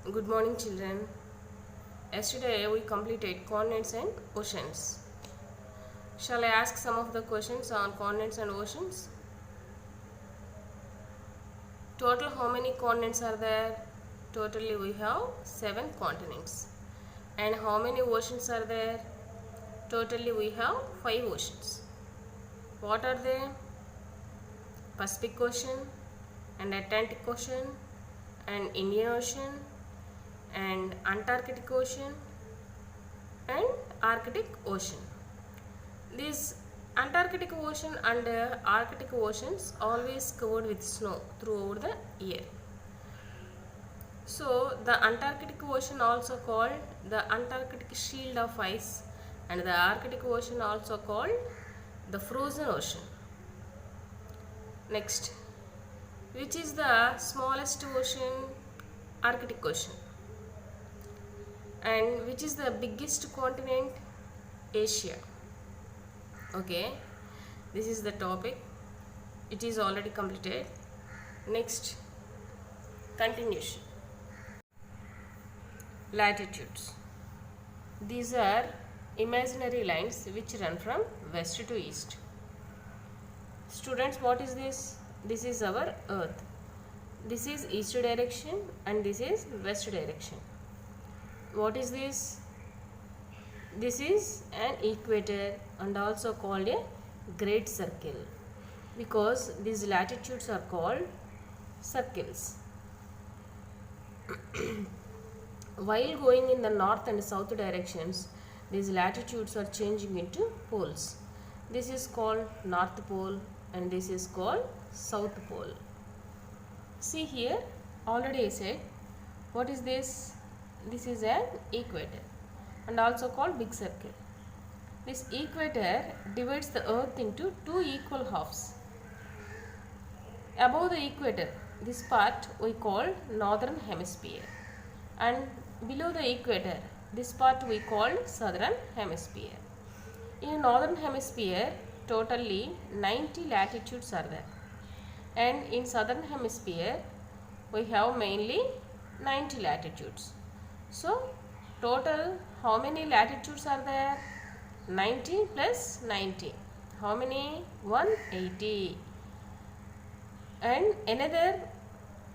Good morning, children. Yesterday we completed continents and oceans. Shall I ask some of the questions on continents and oceans? Total, how many continents are there? Totally we have 7 continents. And how many oceans are there? Totally we have 5 oceans. What are they? Pacific Ocean and Atlantic Ocean and Indian Ocean and Antarctic Ocean and Arctic Ocean. These Antarctic Ocean and Arctic Oceans always covered with snow throughout the year. So the Antarctic Ocean also called the Antarctic Shield of Ice and the Arctic Ocean also called the Frozen Ocean. Next, which is the smallest ocean? Arctic Ocean. And which is the biggest continent? Asia. Okay, this is the topic. It is already completed. Next, continuation. Latitudes. These are imaginary lines which run from west to east. Students, what is this? This is our earth. This is east direction and this is west direction. What is this? This is an equator and also called a great circle because these latitudes are called circles. While going in the north and south directions, these latitudes are changing into poles. This is called North Pole and this is called South Pole. See here, already I said, what is this? This is an equator and also called big circle. This equator divides the earth into 2 equal halves. Above the equator, this part we call northern hemisphere, and below the equator, this part we call southern hemisphere. In northern hemisphere, totally 90 latitudes are there, and in southern hemisphere we have mainly 90 latitudes. So total how many latitudes are there? 90 plus 90. How many? 180. And another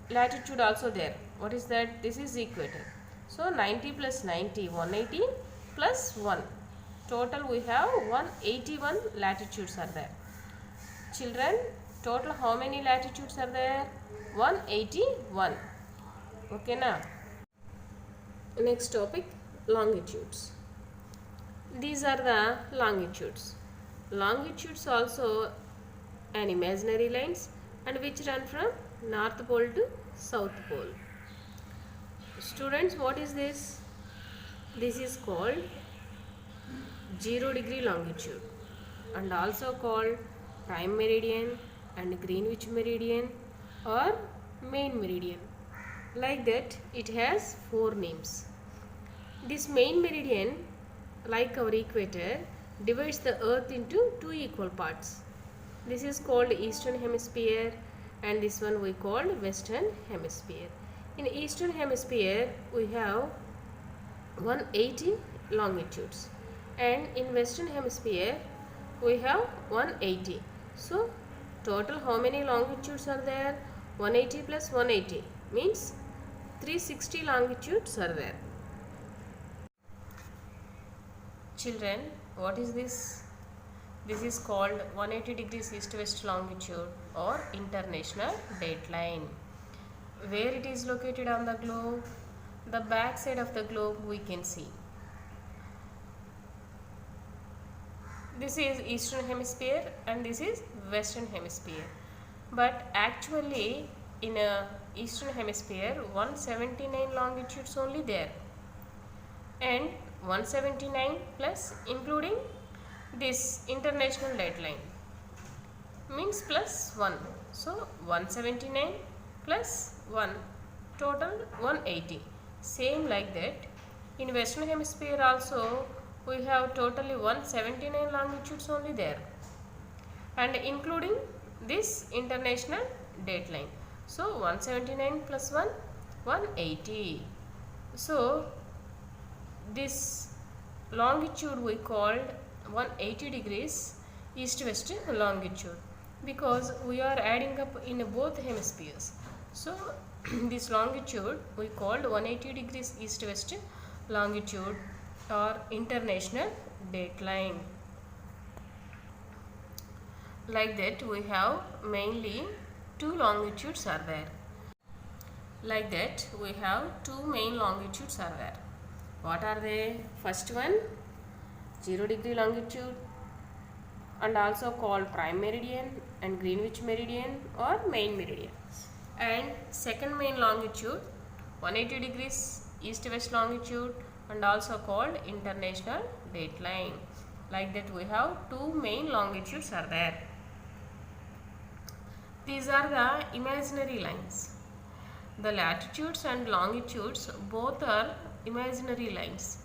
latitude also there. What is that? This is equator. So 90 plus 90, 180 plus 1. Total we have 181 latitudes are there. Children, total how many latitudes are there? 181. Okay na? Next topic, longitudes. These are the longitudes. Longitudes also an imaginary lines and which run from North Pole to South Pole. Students, what is this? This is called 0 degree longitude and also called prime meridian and Greenwich meridian or main meridian. Like that, it has 4 names. This main meridian, like our equator, divides the earth into 2 equal parts. This is called eastern hemisphere and this one we call western hemisphere. In eastern hemisphere, we have 180 longitudes and in western hemisphere, we have 180. So, total how many longitudes are there? 180 plus 180 means 360 longitudes are there. Children, what is this? This is called 180 degrees east-west longitude or international dateline. Where it is located on the globe? The back side of the globe we can see. This is eastern hemisphere and this is western hemisphere. But actually in eastern hemisphere 179 longitudes only there and 179 plus including this international dateline means plus 1. So 179 plus 1 total 180. Same like that in western hemisphere also we have totally 179 longitudes only there and including this international dateline. So 179 plus 1, 180. So this longitude we called 180 degrees east-west longitude, because we are adding up in both hemispheres. So this longitude we called 180 degrees east-west longitude or international dateline. Like that we have mainly two longitudes are there. Like that we have two main longitudes are there. What are they? First one, 0 degree longitude, and also called prime meridian and Greenwich meridian or main meridian. And second main longitude, 180 degrees east-west longitude, and also called international dateline. Like that we have two main longitudes are there. These are the imaginary lines. The latitudes and longitudes both are imaginary lines.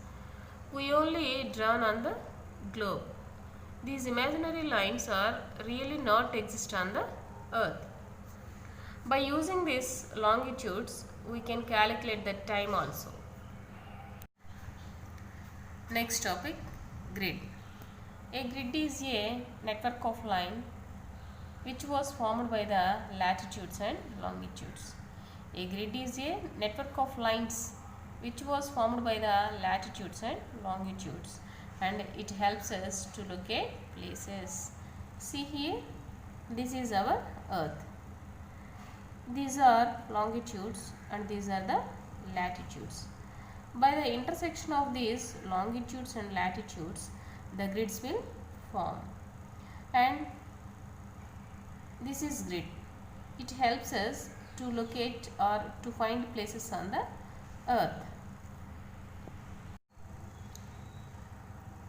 We only drawn on the globe. These imaginary lines are really not exist on the earth. By using these longitudes, we can calculate the time also. Next topic, grid. A grid is a network of line which was formed by the latitudes and longitudes. A grid is a network of lines which was formed by the latitudes and longitudes, and it helps us to locate places. See here, this is our earth. These are longitudes and these are the latitudes. By the intersection of these longitudes and latitudes, the grids will form. And this is grid. It helps us to locate or to find places on the earth.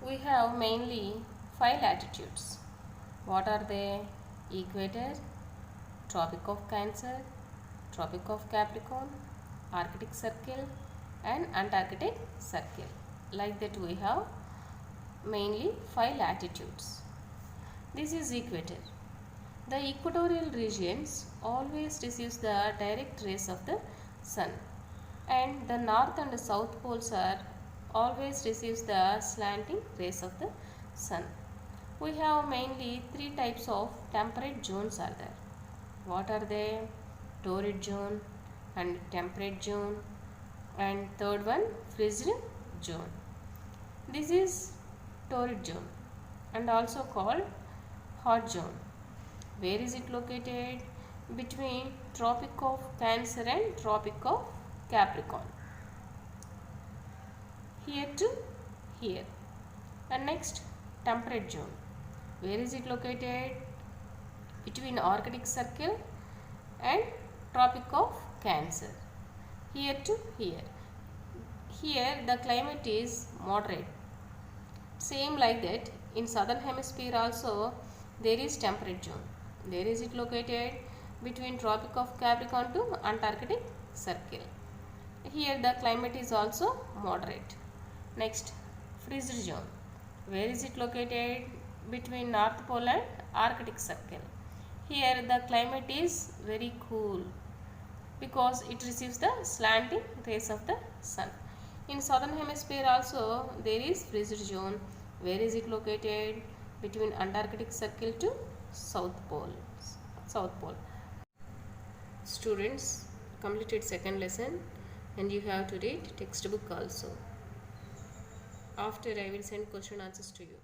We have mainly 5 latitudes. What are they? Equator, Tropic of Cancer, Tropic of Capricorn, Arctic Circle and Antarctic Circle. Like that we have mainly 5 latitudes. This is equator. The equatorial regions always receives the direct rays of the sun, and the north and south poles are always receives the slanting rays of the sun. We have mainly 3 types of temperate zones are there. What are they? Torrid zone and temperate zone, and third one, frigid zone. This is torrid zone and also called hot zone. Where is it located? Between Tropic of Cancer and Tropic of Capricorn. Here to here. And next, temperate zone. Where is it located? Between Arctic Circle and Tropic of Cancer. Here to here. Here the climate is moderate. Same like that, in southern hemisphere also there is temperate zone. Where is it located? Between Tropic of Capricorn to Antarctic Circle. Here the climate is also moderate. Next, frigid zone. Where is it located? Between North Pole and Arctic Circle. Here the climate is very cool because it receives the slanting rays of the sun. In southern hemisphere also there is frigid zone. Where is it located? Between Antarctic Circle to South Pole. Students, completed second lesson and you have to read textbook also. After I will send question answers to you.